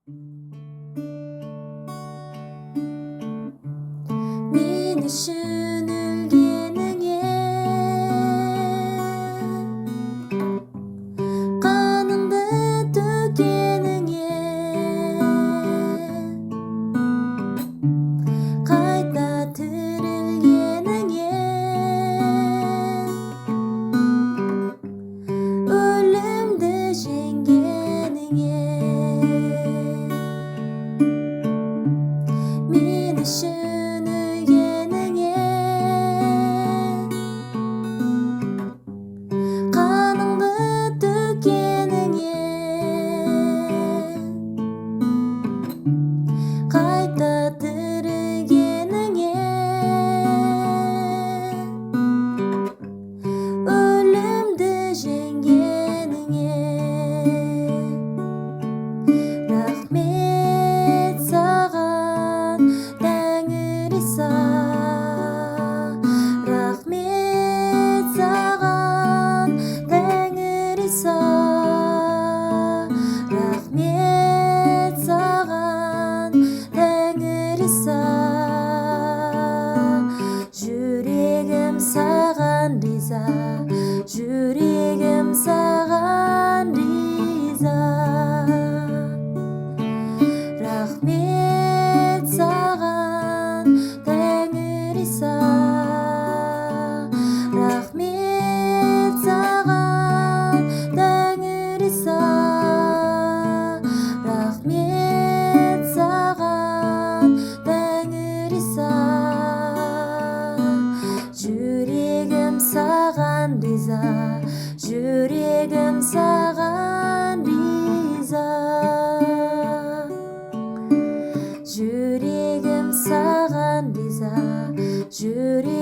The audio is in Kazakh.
Мен үшін өлгеніңе қаныңды төккеніңе қайта тірілгеніңе өлімді жеңгеніңе мен үшін өлгеніңе қаныңды төккеніңе қайта тірілгеніңе өлімді жеңгеніңе рахмет саған тәңір иса, рахмет саған тәңір иса, рахмет саған тәңір иса, жүрегім саған риза, жүрегім саған риза. Рахмет саған тәңір иса, рахмет саған тәңір иса, рахмет саған тәңір иса, жүрегім саған риза, жүрегім саған риза. Жүрегім саған риза, жүрегім